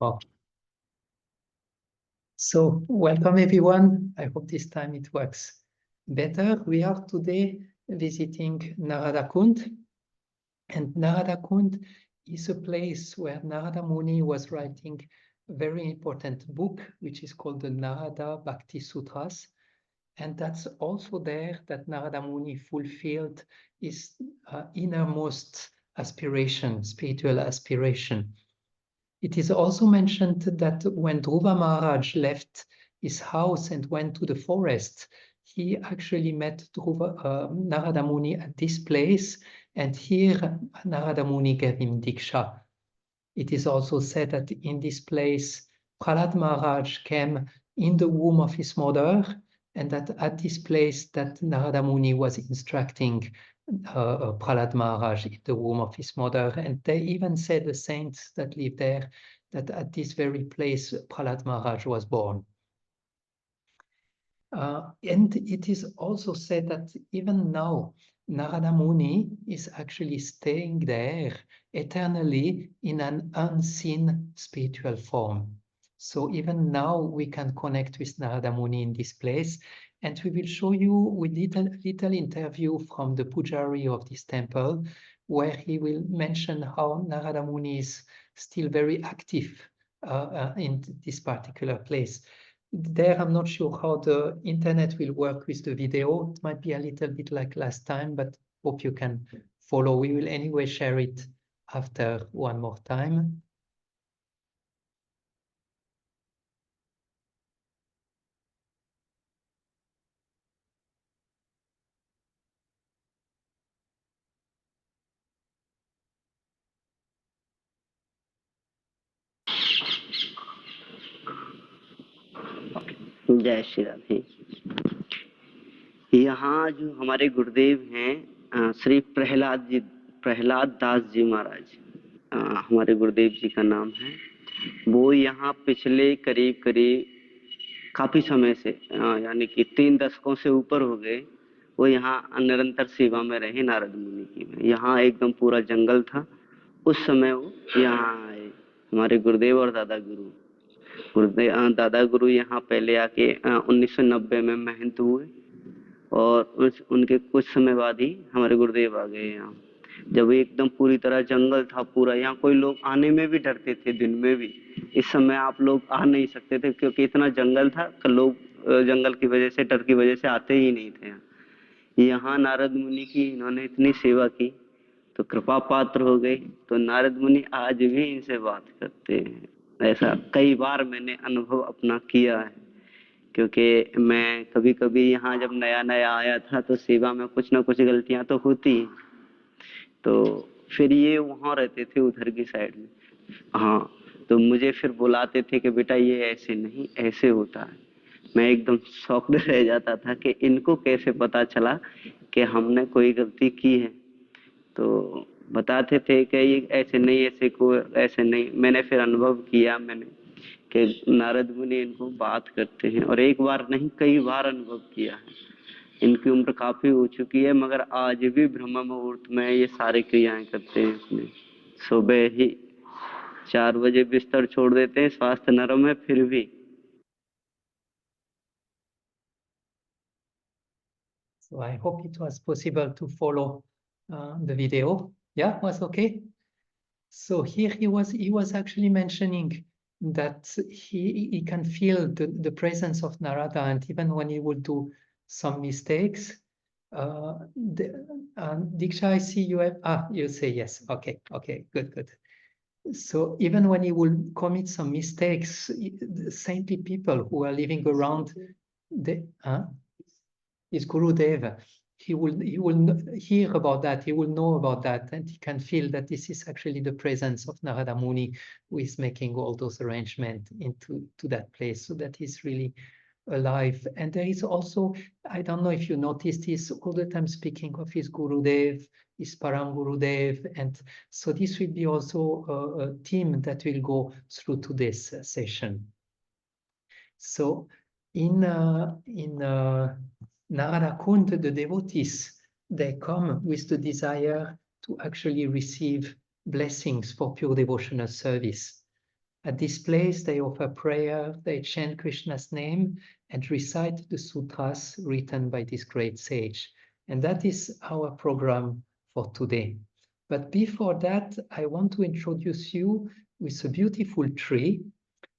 Oh. So welcome everyone. I hope this time it works better. We are today visiting Narada Kunda, and Narada Kunda is a place where Narada Muni was writing a very important book, which is called the Narada Bhakti Sutras. And that's also there that Narada Muni fulfilled his innermost aspiration, spiritual aspiration. It is also mentioned that when Dhruva Maharaj left his house and went to the forest, he actually met Narada Muni at this place, and here Narada Muni gave him Diksha. It is also said that in this place, Prahlad Maharaj came in the womb of his mother, and that at this place that Narada Muni was instructing Prahlad Maharaj in the womb of his mother. And they even said, the saints that live there, that at this very place Prahlad Maharaj was born. And it is also said that even now, Narada Muni is actually staying there eternally in an unseen spiritual form. So even now we can connect with Narada Muni in this place. And we will show you with little interview from the Pujari of this temple, where he will mention how Narada Muni is still very active in this particular place. There, I'm not sure how the internet will work with the video. It might be a little bit like last time, but hope you can follow. We will anyway share it after one more time. जय श्री राधे। यहाँ जो हमारे गुरुदेव हैं श्री प्रहलाद दास जी महाराज, हमारे गुरुदेव जी का नाम है। वो यहाँ पिछले करीब काफी समय से यानी कि 3 दशकों से ऊपर हो गए, वो यहाँ निरंतर सेवा में रहे नारद मुनि की। यहाँ एकदम पूरा जंगल था, उस समय वो यहाँ आए। हमारे गुरुदेव और दादा गुरु यहाँ पहले आके 1990 में महंत हुए, और उनके कुछ समय बाद ही हमारे गुरुदेव आ गए यहाँ। जब एकदम पूरी तरह जंगल था पूरा, यहाँ कोई लोग आने में भी डरते थे, दिन में भी। इस समय आप लोग आ नहीं सकते थे क्योंकि इतना जंगल था कि लोग जंगल की वजह से, डर की वजह से आते ही नहीं थे। यहाँ नारद मुनि की इन्होंने इतनी सेवा की तो कृपा पात्र हो गए। तो नारद मुनि आज भी इनसे बात करते हैं। ऐसा कई बार मैंने अनुभव अपना किया है, क्योंकि मैं कभी कभी यहाँ जब नया नया आया था तो सेवा में कुछ ना कुछ गलतियां तो होती, तो फिर ये वहां रहते थे उधर की साइड में। हाँ, तो मुझे फिर बुलाते थे कि बेटा ये ऐसे नहीं, ऐसे होता है। मैं एकदम शॉक्ड रह जाता था कि इनको कैसे पता चला कि हमने कोई गलती की है। तो बताते थे कि ये ऐसे नहीं, ऐसे नहीं। मैंने फिर अनुभव किया कि नारद मुनि इनको बात करते हैं, और एक बार नहीं कई बार अनुभव किया है। इनकी उम्र काफी हो चुकी है, मगर आज भी ब्रह्म मुहूर्त में ये सारी क्रियाएं करते हैं। इसमें सुबह ही 4 बजे बिस्तर छोड़ देते हैं, स्वास्थ्य नरम है फिर भी। So I hope it was possible to follow the video. Yeah, was okay. So here he was actually mentioning that he can feel the presence of Narada, and even when he would do some mistakes, Diksha, I see you have, you say yes. Okay, good. So even when he will commit some mistakes, the saintly people who are living around is Gurudev. He will hear about that, he will know about that, and he can feel that this is actually the presence of Narada Muni, who is making all those arrangements to that place, so that he's really alive. And there is also, I don't know if you noticed, he's all the time speaking of his Gurudev, his Param Gurudev, and so this will be also a theme that will go through today's session. So in Narada Kunda, the devotees, they come with the desire to actually receive blessings for pure devotional service. At this place, they offer prayer, they chant Krishna's name, and recite the sutras written by this great sage. And that is our program for today. But before that, I want to introduce you with a beautiful tree.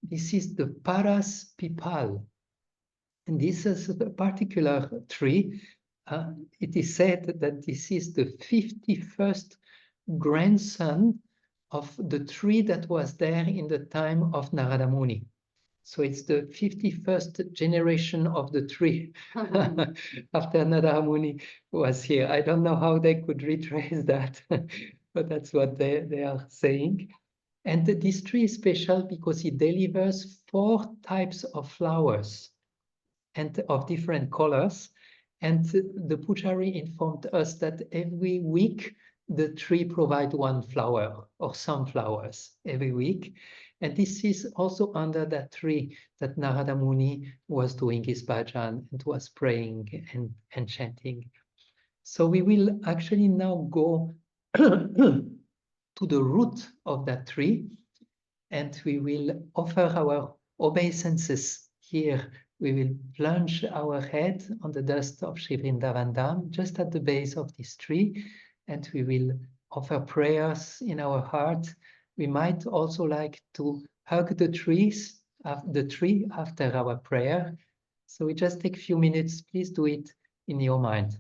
This is the Paras Pipal. And this is a particular tree. It is said that this is the 51st grandson of the tree that was there in the time of Narada Muni. So it's the 51st generation of the tree after Narada Muni was here. I don't know how they could retrace that, but that's what they are saying. And this tree is special because it delivers 4 types of flowers and of different colors. And the Pujari informed us that every week the tree provides 1 flower or some flowers every week. And this is also under that tree that Narada Muni was doing his bhajan and was praying and chanting. So we will actually now go to the root of that tree, and we will offer our obeisances here. We will plunge our head on the dust of Sri Vrindavan Dham, just at the base of this tree, and we will offer prayers in our heart. We might also like to hug the tree after our prayer. So we just take a few minutes. Please do it in your mind.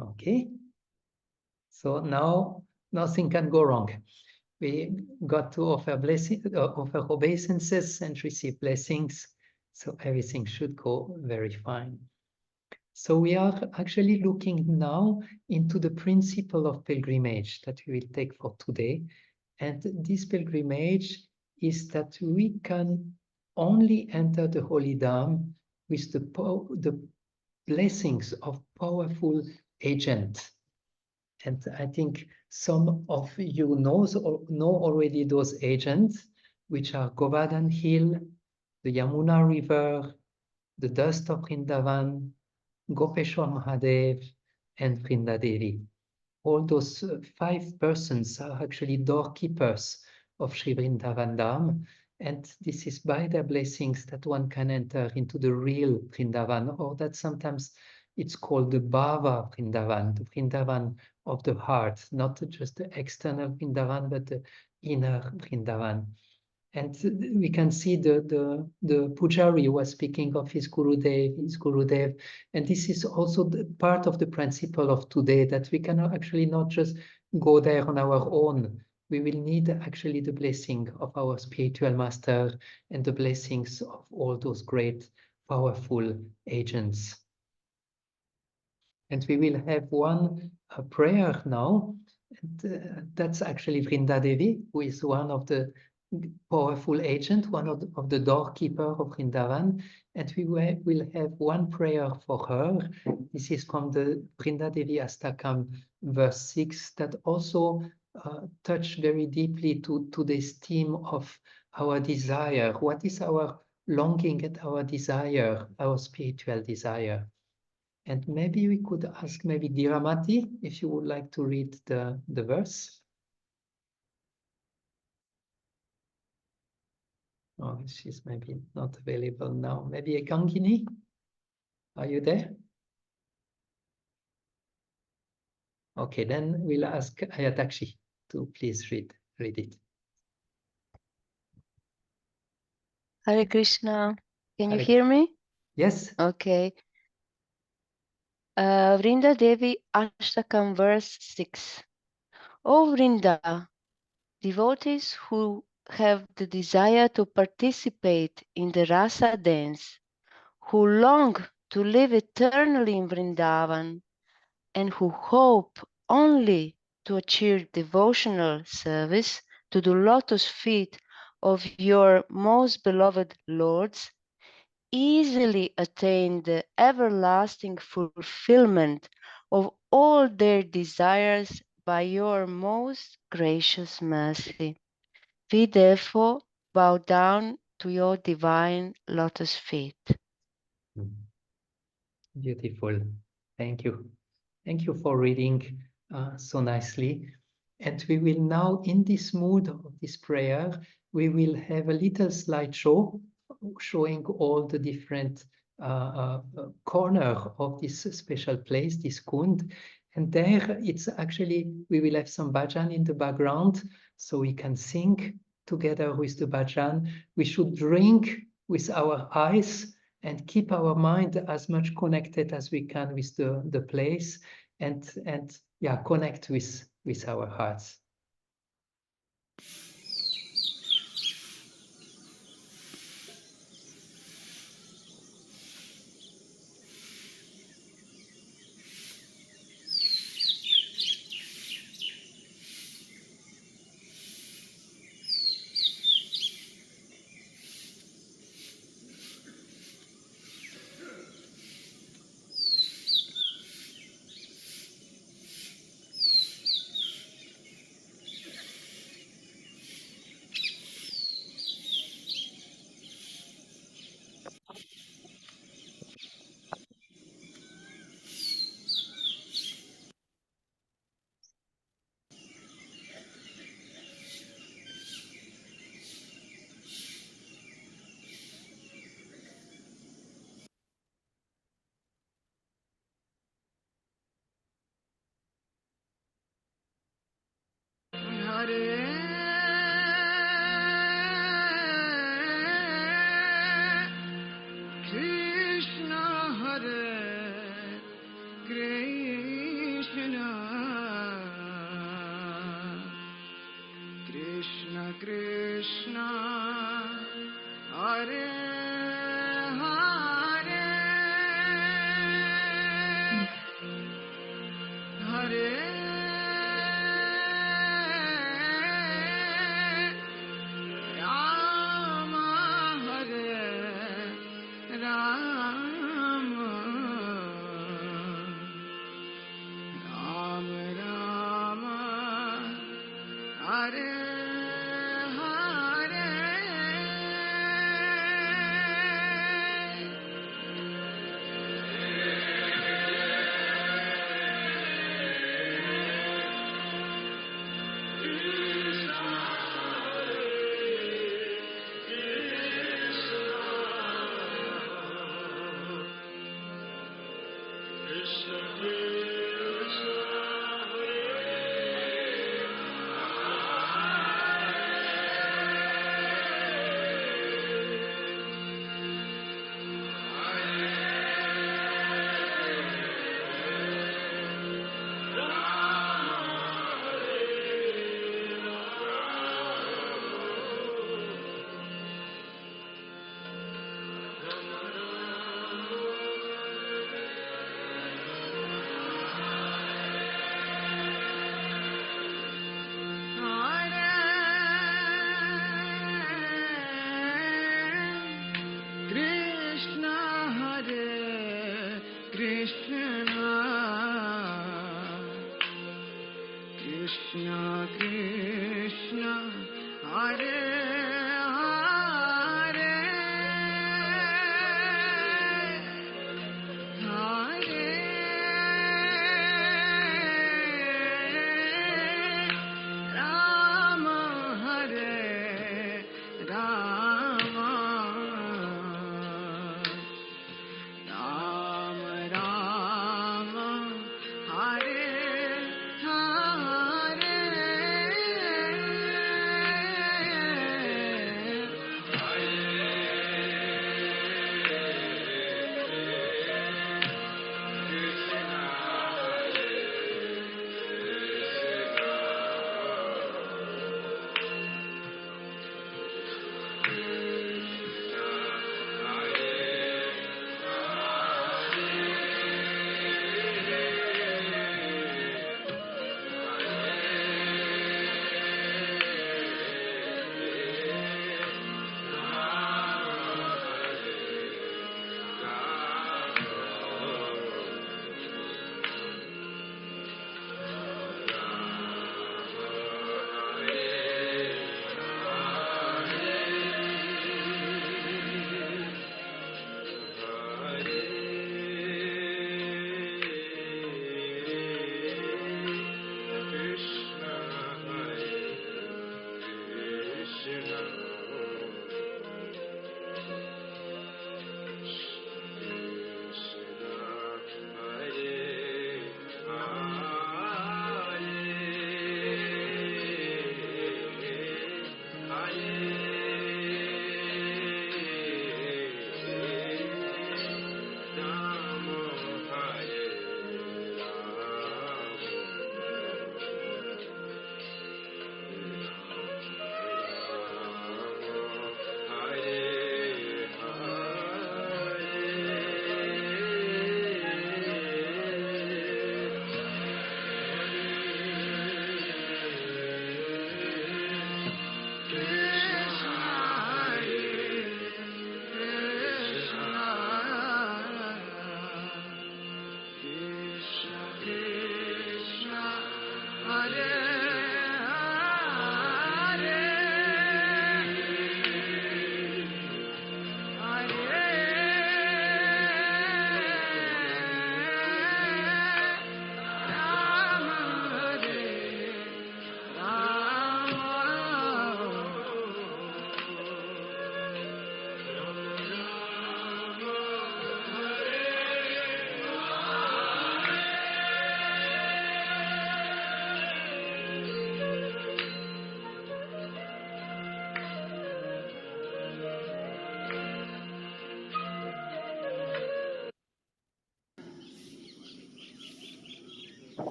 Okay. So now nothing can go wrong. We got to offer offer obeisances and receive blessings. So everything should go very fine. So we are actually looking now into the principle of pilgrimage that we will take for today. And this pilgrimage is that we can only enter the Holy Dham with the blessings of powerful agents. And I think some of you know already those agents, which are Govardhan Hill, the Yamuna River, the dust of Vrindavan, Gopeshwar Mahadev, and Vrinda Devi. All those 5 persons are actually doorkeepers of Sri Vrindavan Dham, and this is by their blessings that one can enter into the real Vrindavan, or that sometimes it's called the Bhava Vrindavan, the Vrindavan of the heart, not just the external Vrindavan, but the inner Vrindavan. And we can see the Pujari was speaking of his Gurudev, and this is also part of the principle of today, that we cannot actually not just go there on our own. We will need actually the blessing of our spiritual master and the blessings of all those great, powerful agents. And we will have one prayer now. And, that's actually Vrinda Devi, who is one of the powerful agent, one of the doorkeeper of Vrindavan. And we will have one prayer for her. This is from the Vrinda Devi Astakam, verse 6, that also touch very deeply to this theme of our desire. What is our longing and our desire, our spiritual desire? And maybe we could ask maybe Dhiramati if you would like to read the verse. Oh, she's maybe not available now. Maybe Ekangini, are you there? Okay, then we'll ask Ayatakshi to please read it. Hare Krishna. Can you Hare- hear me? Yes. Okay. Vrinda Devi Ashtakam, verse 6. O Vrinda, devotees who have the desire to participate in the rasa dance, who long to live eternally in Vrindavan, and who hope only to achieve devotional service to the lotus feet of your most beloved lords, easily attain the everlasting fulfillment of all their desires by your most gracious mercy. We therefore bow down to your divine lotus feet. Beautiful. Thank you. Thank you for reading so nicely. And we will now, in this mood of this prayer, we will have a little slideshow showing all the different corner of this special place, this kund. And there it's actually, we will have some bhajan in the background, so we can sing together with the bhajan. We should drink with our eyes and keep our mind as much connected as we can with the place, and yeah, connect with our hearts.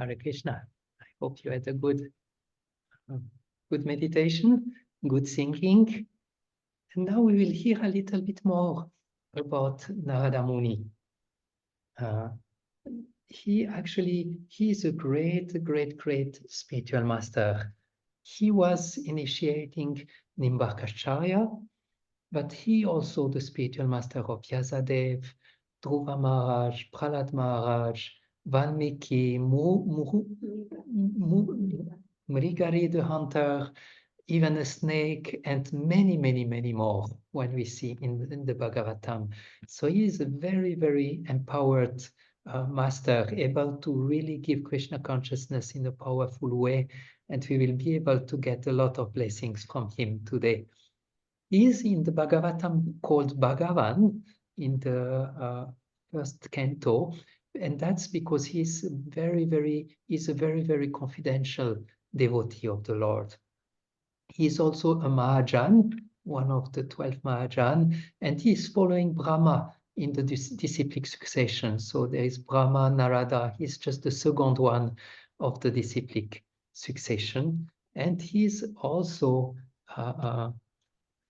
Hare Krishna. I hope you had a good meditation, good singing. And now we will hear a little bit more about Narada Muni. He is a great spiritual master. He was initiating Nimbarkacharya, but he also the spiritual master of Vyasadeva, Dhruva Maharaj, Prahlad Maharaj, Valmiki, Mrigari the hunter, even a snake, and many more when we see in the Bhagavatam. So he is a very empowered master, able to really give Krishna consciousness in a powerful way, and we will be able to get a lot of blessings from him today. He is in the Bhagavatam called Bhagavan in the first canto, and that's because he's a very confidential devotee of the Lord. He's also a Mahajan, one of the 12 Mahajan, and he's following Brahma in the disciplic succession. So there is Brahma, Narada, he's just the second one of the disciplic succession. And he's also,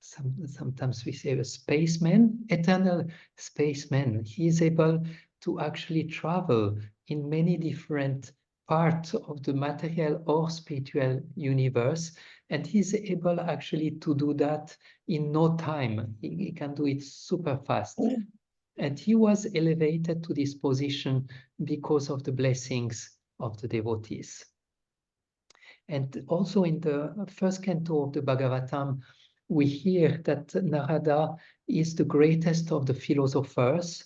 sometimes we say a spaceman, eternal spaceman. He is able to actually travel in many different parts of the material or spiritual universe, and he's able actually to do that in no time. He can do it super fast. And he was elevated to this position because of the blessings of the devotees. And also in the first canto of the Bhagavatam, we hear that Narada is the greatest of the philosophers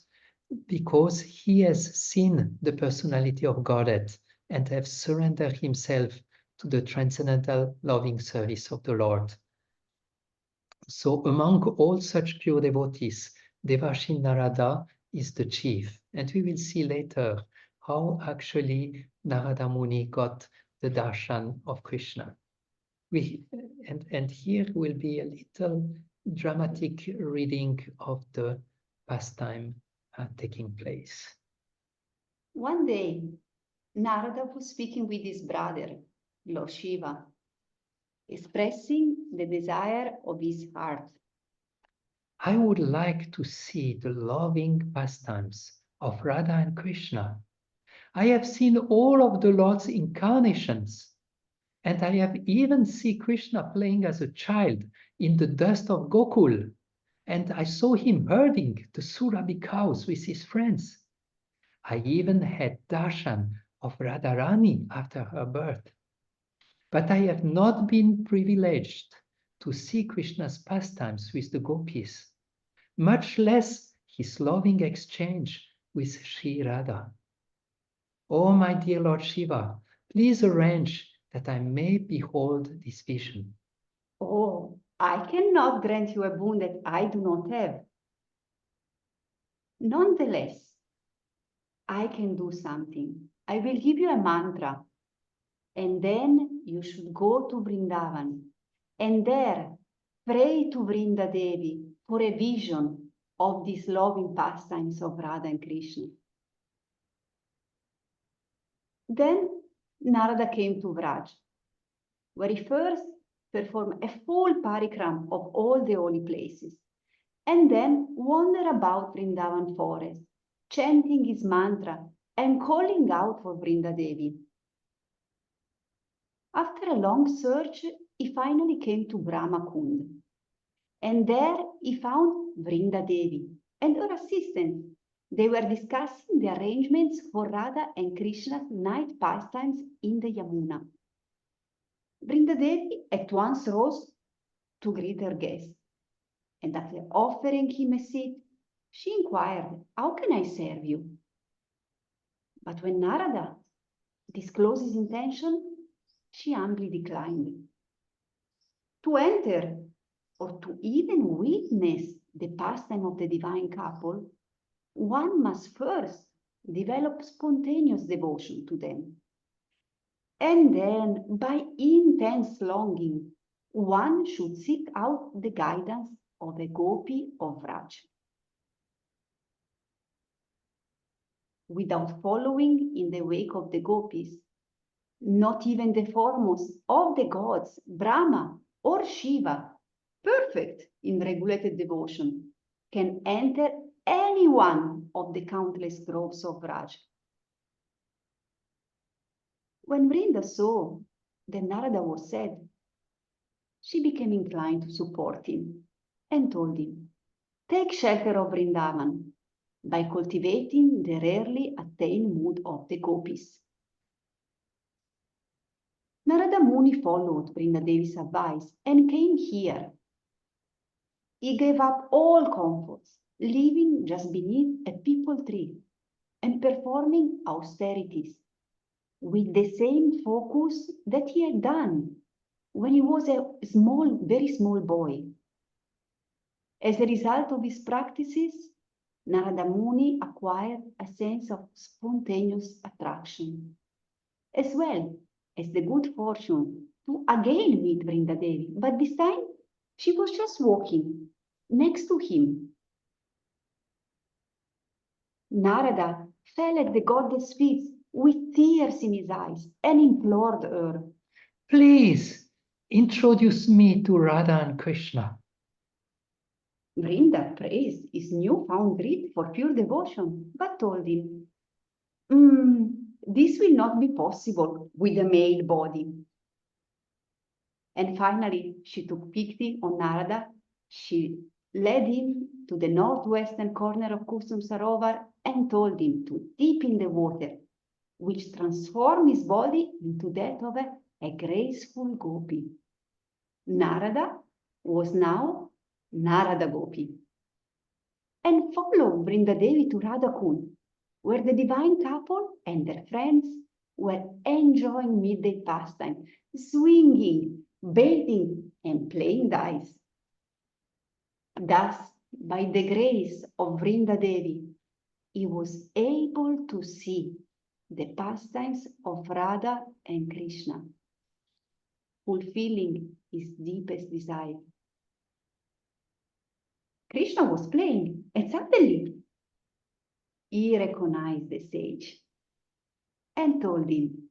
because he has seen the personality of Godhead and have surrendered himself to the transcendental loving service of the Lord. So among all such pure devotees, Devarshi Narada is the chief. And we will see later how actually Narada Muni got the darshan of Krishna. And here will be a little dramatic reading of the pastime taking place. One day, Narada was speaking with his brother, Lord Shiva, expressing the desire of his heart. I would like to see the loving pastimes of Radha and Krishna. I have seen all of the Lord's incarnations, and I have even seen Krishna playing as a child in the dust of Gokul, and I saw him herding the Surabhi cows with his friends. I even had darshan of Radharani after her birth. But I have not been privileged to see Krishna's pastimes with the gopis, much less his loving exchange with Sri Radha. Oh, my dear Lord Shiva, please arrange that I may behold this vision. Oh, I cannot grant you a boon that I do not have. Nonetheless, I can do something. I will give you a mantra, and then you should go to Vrindavan, and there pray to Vrinda Devi for a vision of these loving pastimes of Radha and Krishna. Then Narada came to Vraja, where he first performed a full parikram of all the holy places, and then wandered about Vrindavan forest, chanting his mantra and calling out for Vrinda Devi. After a long search, he finally came to Brahma Kunda, and there he found Vrinda Devi and her assistant. They were discussing the arrangements for Radha and Krishna's night pastimes in the Yamuna. Vrinda Devi at once rose to greet her guest, and after offering him a seat, she inquired, "How can I serve you?" But when Narada disclosed his intention, she humbly declined. To enter or to even witness the pastime of the divine couple, one must first develop spontaneous devotion to them. And then, by intense longing, one should seek out the guidance of a gopi of Vraja. Without following in the wake of the gopis, Not even the foremost of the gods, Brahma or Shiva, perfect in regulated devotion, can enter any one of the countless groves of Vraja. When Vrinda saw that Narada was sad, she became inclined to support him and told him, "Take shelter of Vrindavan by cultivating the rarely attained mood of the gopis." Narada Muni followed Vrindadevi's advice and came here. He gave up all comforts, living just beneath a peepal tree and performing austerities with the same focus that he had done when he was a very small boy. As a result of his practices, Narada Muni acquired a sense of spontaneous attraction, as well as the good fortune to again meet Vrindadevi, but this time she was just walking next to him. Narada fell at the goddess' feet with tears in his eyes and implored her, Please introduce me to Radha and Krishna. Vrinda praised his newfound greed for pure devotion, but told him, this will not be possible with a male body. And finally, she took pity on Narada. She led him to the northwestern corner of Kusum Sarovar and told him to dip in the water, which transformed his body into that of a graceful gopi. Narada was now Narada Gopi, and followed Vrindadevi to Radha Kunda, where the divine couple and their friends were enjoying midday pastime, swinging, bathing, and playing dice. Thus, by the grace of Vrindadevi, he was able to see the pastimes of Radha and Krishna, fulfilling his deepest desire. Krishna was playing, and suddenly he recognized the sage and told him,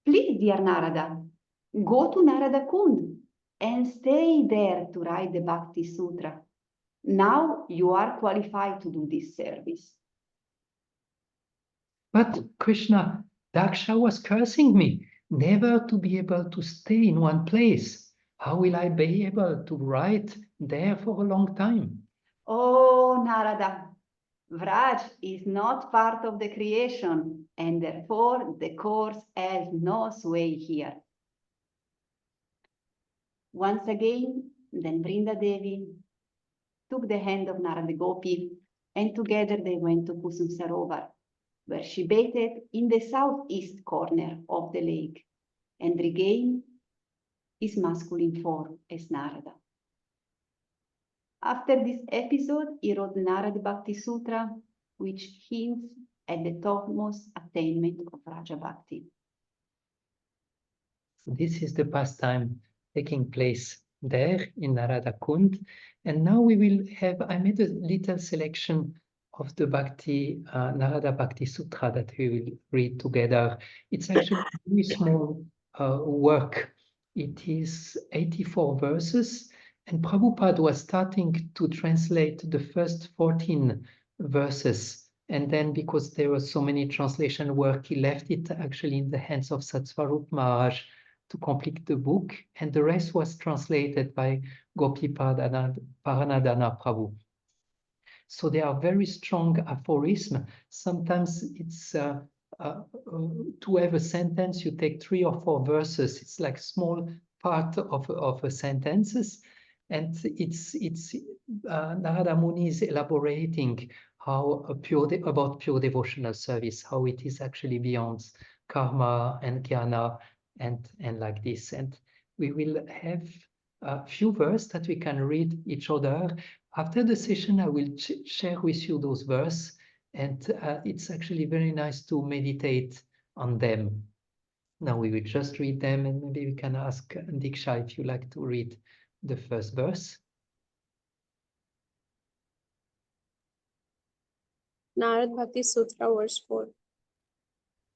"Please, dear Narada, go to Narada Kunda and stay there to write the Bhakti Sutra. Now you are qualified to do this service." But Krishna, Daksha was cursing me, never to be able to stay in one place. How will I be able to write there for a long time? Oh, Narada, Vraj is not part of the creation, and therefore the course has no sway here. Once again, then Vrindadevi took the hand of Narada Gopi, and together they went to Kusum Sarovar, where she bathed in the southeast corner of the lake and regained his masculine form as Narada. After this episode, he wrote the Narada Bhakti Sutra, which hints at the topmost attainment of Vraja Bhakti. This is the pastime taking place there in Narada Kund. And now we will have, I made a little selection of the Bhakti, Narada Bhakti Sutra that we will read together. It's actually a very small work. It is 84 verses, and Prabhupada was starting to translate the first 14 verses. And then because there was so many translation work, he left it actually in the hands of Satsvarup Maharaj to complete the book, and the rest was translated by Gopi Paranadhana Prabhu. So they are very strong aphorisms. Sometimes it's to have a sentence, you take 3 or 4 verses. It's like small part of a sentences, and it's Narada Muni is elaborating how about pure devotional service, how it is actually beyond karma and jnana and like this. And we will have a few verses that we can read each other. After the session, I will share with you those verses, and it's actually very nice to meditate on them. Now we will just read them, and maybe we can ask Diksha if you like to read the first verse. Narada Bhakti Sutra, verse 4.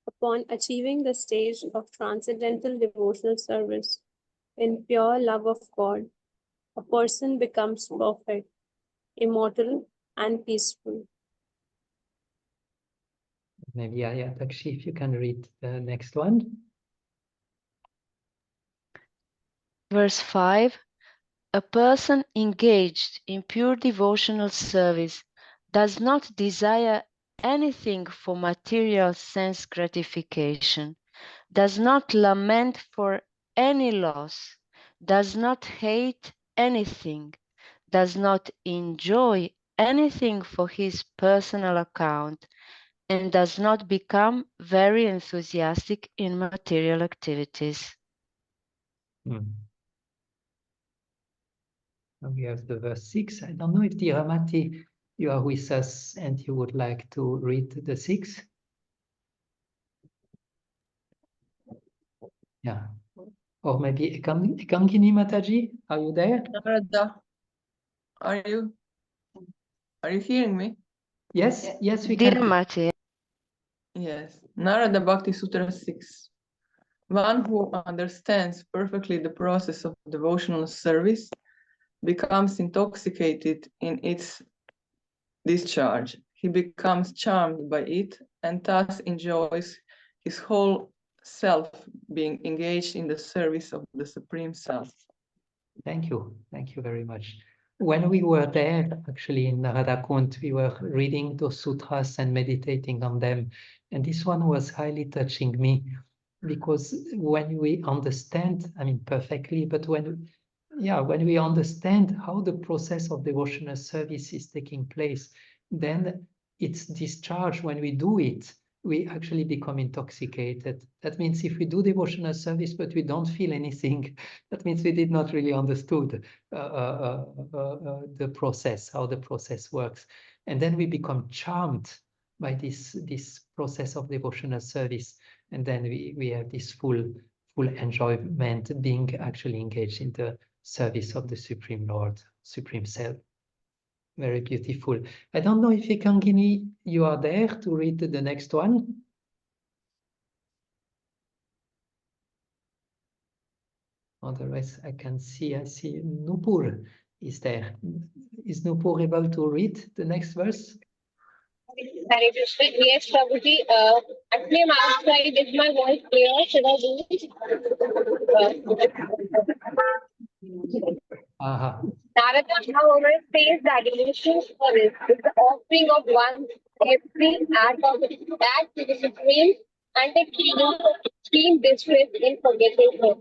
A Upon achieving the stage of transcendental devotional service in pure love of God, a person becomes perfect, immortal, and peaceful. Maybe Takshi, if you can read the next one. Verse 5. A person engaged in pure devotional service does not desire anything for material sense gratification, does not lament for any loss, does not hate anything, does not enjoy anything for his personal account, and does not become very enthusiastic in material activities. Now we have the verse 6. I don't know if Ramati, you are with us and you would like to read the 6. Yeah. Or maybe Ekankini Mataji, are you there? Narada, are you hearing me? Yes, yes, we Dear can. Mati, Yes. Narada Bhakti Sutra 6. One who understands perfectly the process of devotional service becomes intoxicated in its discharge. He becomes charmed by it and thus enjoys his whole self being engaged in the service of the Supreme Self. Thank you. Thank you very much. When we were there, actually in Narada Kunda, we were reading those sutras and meditating on them. And this one was highly touching me because when we understand, I mean, perfectly, but when we understand how the process of devotional service is taking place, then it's discharged. When we do it, we actually become intoxicated. That means if we do devotional service, but we don't feel anything, that means we did not really understood the process, how the process works. And then we become charmed by this process of devotional service. And then we have this full enjoyment being actually engaged in the service of the Supreme Lord, Supreme Self. Very beautiful. I don't know if Ekangini, you are there to read the next one. Otherwise, I see Nupur is there. Is Nupur able to read the next verse? Hare Krishna. Yes, Prabhuji. Actually, I'm outside. Is my voice clear? Should I do it? Narada, however, says that devotional service is the offering of one's every act to the Supreme and the keen distress in forgetting Him.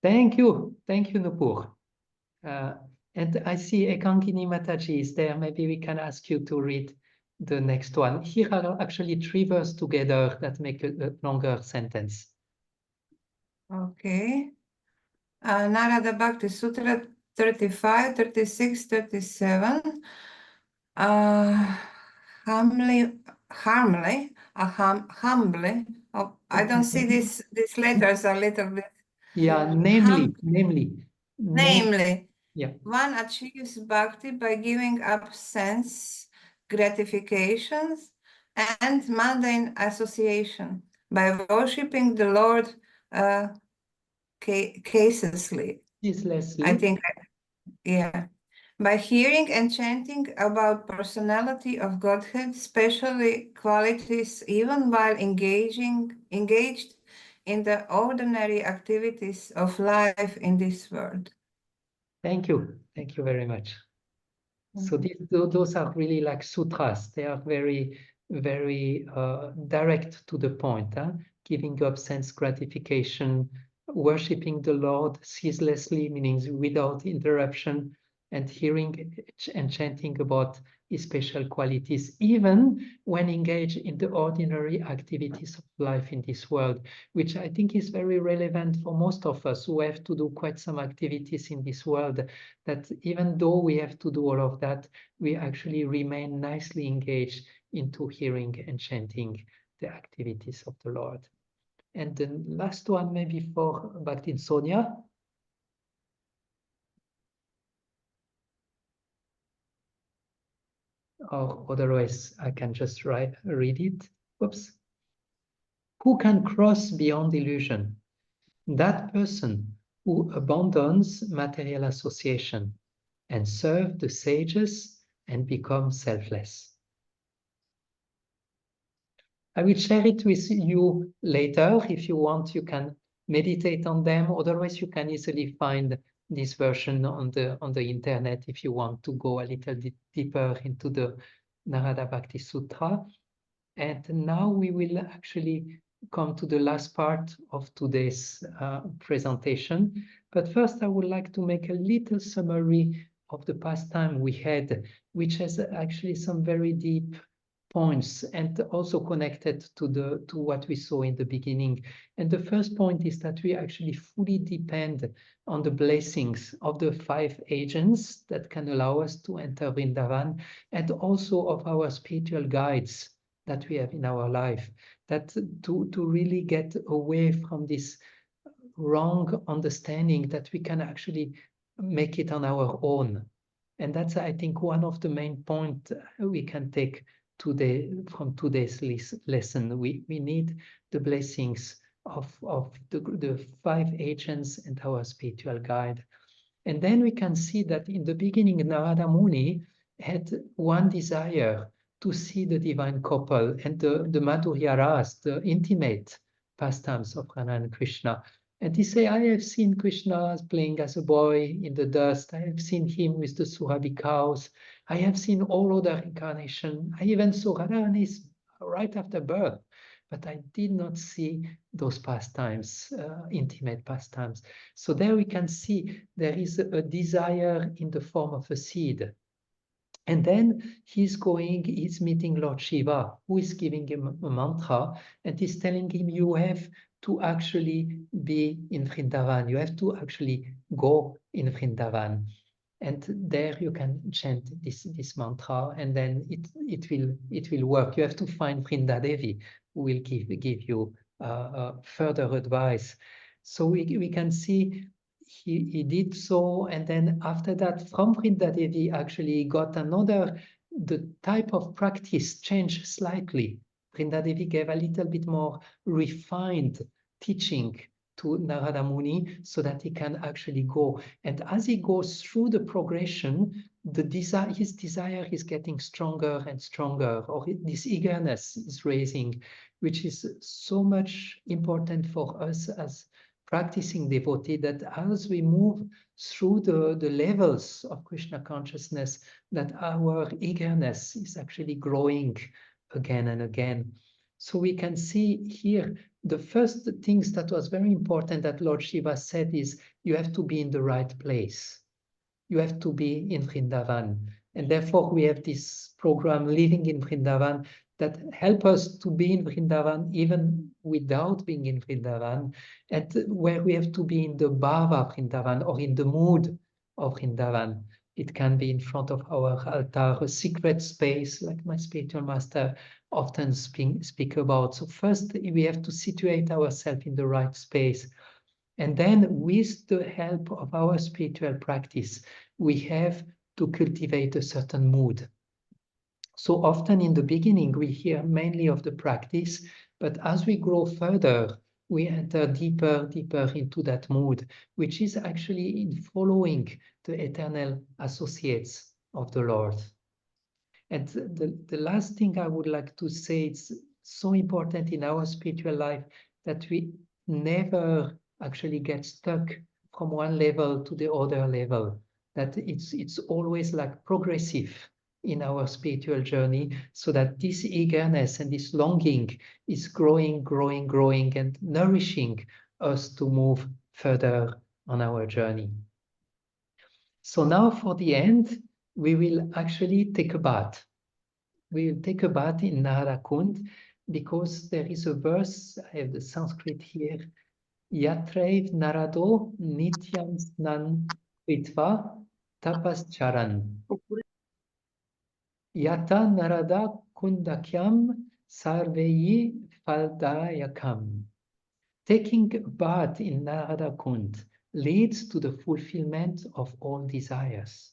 Thank you, Nupur. And I see Ekankini Mataji is there. Maybe we can ask you to read the next one. Here are actually 3 verses together that make a longer sentence. Okay. Narada Bhakti Sutra 35, 36, 37. Humbly. Oh, I don't see these letters a little bit. Yeah, namely. Yeah. One achieves bhakti by giving up sense gratifications and mundane association, by worshipping the Lord ceaselessly. I think, yeah. By hearing and chanting about personality of Godhead, especially qualities, even while engaged in the ordinary activities of life in this world. Thank you very much. So those are really like sutras. They are very, very direct to the point, giving up sense gratification, worshipping the Lord ceaselessly, meaning without interruption, and hearing and chanting about his special qualities, even when engaged in the ordinary activities of life in this world, which I think is very relevant for most of us who have to do quite some activities in this world, that even though we have to do all of that, we actually remain nicely engaged into hearing and chanting the activities of the Lord. And the last one, maybe for Bhakti Sonia. Or otherwise, I can just read it. oops, who can cross beyond illusion? That person who abandons material association and serve the sages and become selfless. I will share it with you later. If you want, you can meditate on them. Otherwise, you can easily find this version on the internet if you want to go a little bit deeper into the Narada Bhakti Sutra. And now we will actually come to the last part of today's presentation. But first, I would like to make a little summary of the past time we had, which has actually some very deep points and also connected to what we saw in the beginning. And the first point is that we actually fully depend on the blessings of the 5 agents that can allow us to enter Vrindavan, and also of our spiritual guides that we have in our life, that to really get away from this wrong understanding that we can actually make it on our own. And that's, I think, one of the main points we can take today from today's lesson. We need the blessings of the 5 agents and our spiritual guide. And then we can see that in the beginning, Narada Muni had one desire to see the divine couple and the Madhurya Ras, the intimate pastimes of Radha and Krishna. And he say, I have seen Krishna playing as a boy in the dust. I have seen him with the Surabhi cows. I have seen all other incarnations. I even saw Radharani right after birth. But I did not see those pastimes, intimate pastimes. So there we can see there is a desire in the form of a seed. And then he's meeting Lord Shiva, who is giving him a mantra, and he's telling him, you have to actually be in Vrindavan. You have to actually go in Vrindavan. And there you can chant this mantra, and then it will work. You have to find Vrinda Devi, who will give you further advice. So we can see he did so, and then after that, from Vrinda Devi, actually got the type of practice changed slightly. Vrinda Devi gave a little bit more refined teaching to Narada Muni so that he can actually go. And as he goes through the progression, his desire is getting stronger and stronger, or this eagerness is raising, which is so much important for us as practicing devotee, that as we move through the levels of Krishna consciousness, that our eagerness is actually growing again and again. So we can see here the first things that was very important that Lord Shiva said is you have to be in the right place. You have to be in Vrindavan. And therefore we have this program, Living in Vrindavan, that help us to be in Vrindavan even without being in Vrindavan, and where we have to be in the bhava Vrindavan, or in the mood of Vrindavan. It can be in front of our altar, a secret space, like my spiritual master often speak about. So first we have to situate ourselves in the right space. And then with the help of our spiritual practice, we have to cultivate a certain mood. So often in the beginning, we hear mainly of the practice, but as we grow further, we enter deeper into that mood, which is actually in following the eternal associates of the Lord. And the last thing I would like to say, it's so important in our spiritual life that we never actually get stuck from one level to the other level, that it's always like progressive in our spiritual journey, so that this eagerness and this longing is growing and nourishing us to move further on our journey. So now for the end, we will actually take a bath. We will take a bath in Narada Kunda, because there is a verse, I have the Sanskrit here, Yatrev Narado Nityam Snan Kritva Tapascharan. Yata Narada Kundakyam Sarveyi Faldayakam. Taking a bath in Narada Kunda leads to the fulfillment of all desires.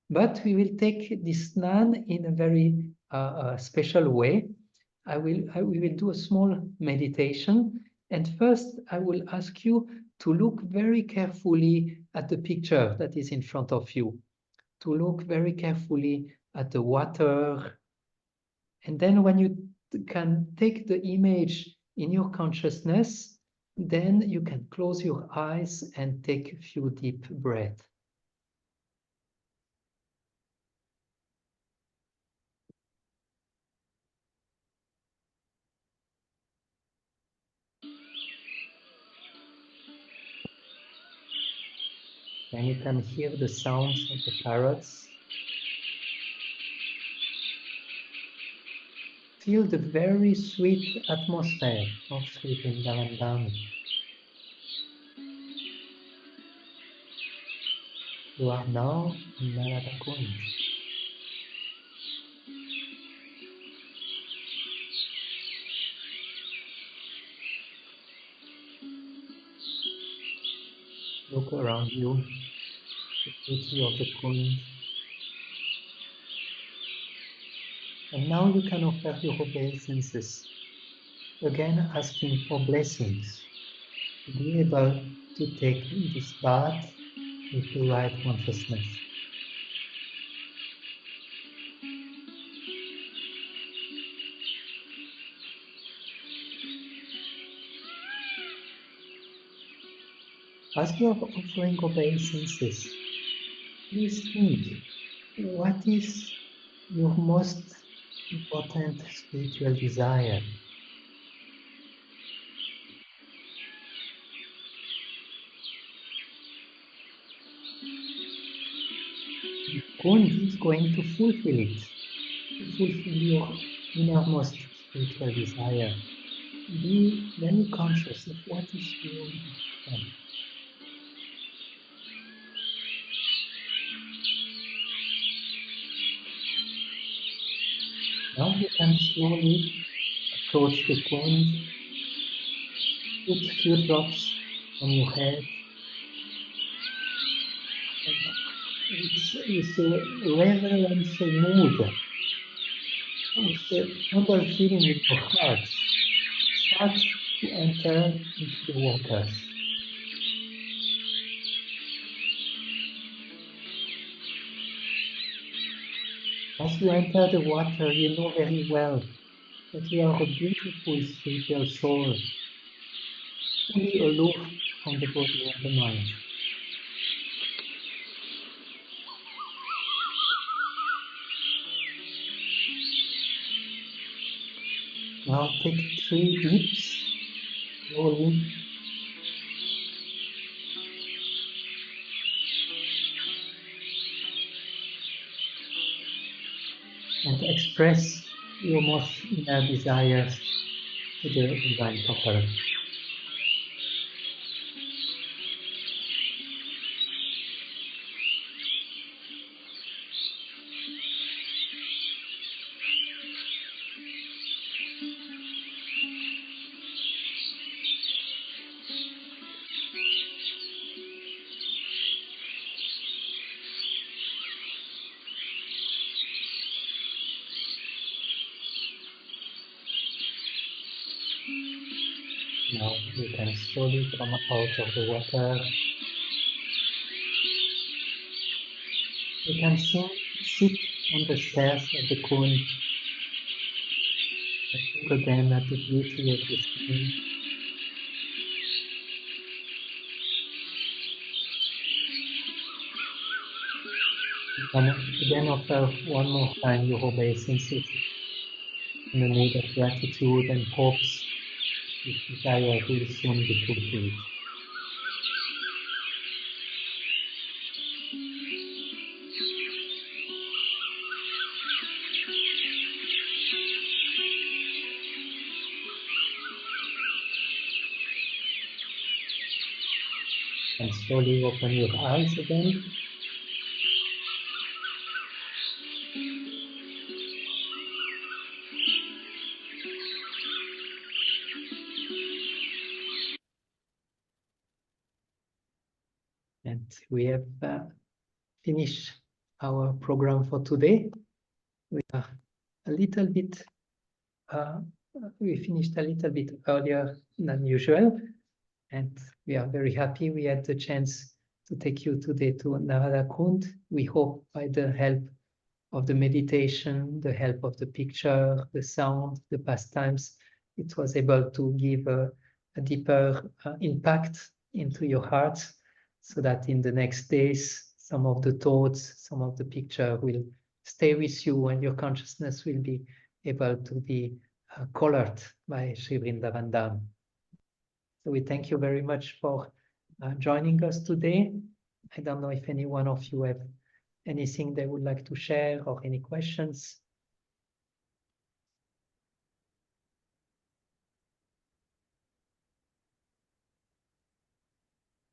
But we will take this snan in a very a special way. We will do a small meditation. And first, I will ask you to look very carefully at the picture that is in front of you, to look very carefully at the water. And then when you can take the image in your consciousness, then you can close your eyes and take a few deep breaths. And you can hear the sounds of the parrots. Feel the very sweet atmosphere of Sri Vrindavan. You are now in Narada Kunda. Look around you, the beauty of the Kund. And now you can offer your obeisances, again asking for blessings, to be able to take this bath with the right consciousness. As you are offering obeisances, please think, what is your most important spiritual desire? Kund is going to fulfill it, to fulfill your innermost spiritual desire. Be very conscious of what is really important. Now you can slowly approach the Kund, put a few drops on your head. With a reverential mood, with a humble feeling in your heart, start to enter into the waters. As you enter the water, you know very well that you are a beautiful spiritual soul, fully aloof from the body and the mind. Now take 3 dips, slowly. And express your most inner desires to the Divine Couple. Now you can slowly come out of the water. You can sit on the stairs of the Kund. Look again at the beauty of the scene. You can again offer one more time your obeisances in a mood of gratitude and hopes this desire will soon be fulfilled. And slowly open your eyes again. And we have finished our program for today. We are a little bit, we finished a little bit earlier than usual, and we are very happy we had the chance to take you today to Narada Kunda. We hope by the help of the meditation, the help of the picture, the sound, the pastimes, it was able to give a deeper impact into your heart, so that in the next days, some of the thoughts, some of the picture will stay with you, and your consciousness will be able to be colored by Sri Vrindavan Dham. So we thank you very much for joining us today. I don't know if any one of you have anything they would like to share or any questions.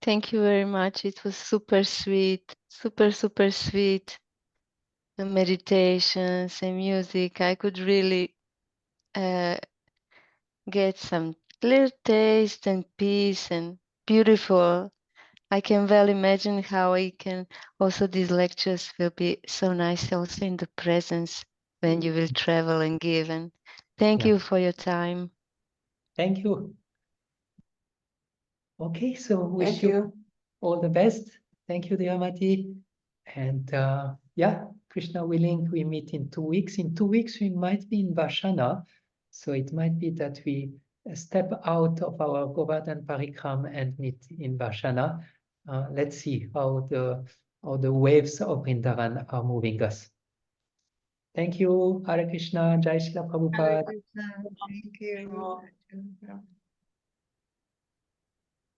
Thank you very much. It was super sweet, super sweet. The meditations and music, I could really get some little taste and peace and beautiful. I can well imagine how these lectures will be so nice also in the presence when you will travel and give. And thank you for your time. Thank you. Okay, so wish you all the best. Thank you, dear Mati. And yeah, Krishna willing, we meet in 2 weeks. In 2 weeks, we might be in Vashana. So it might be that we step out of our Govardhan Parikram and meet in Vashana. Let's see how the waves of Vrindavan are moving us. Thank you. Hare Krishna. Jai Shila Prabhupada. Thank you.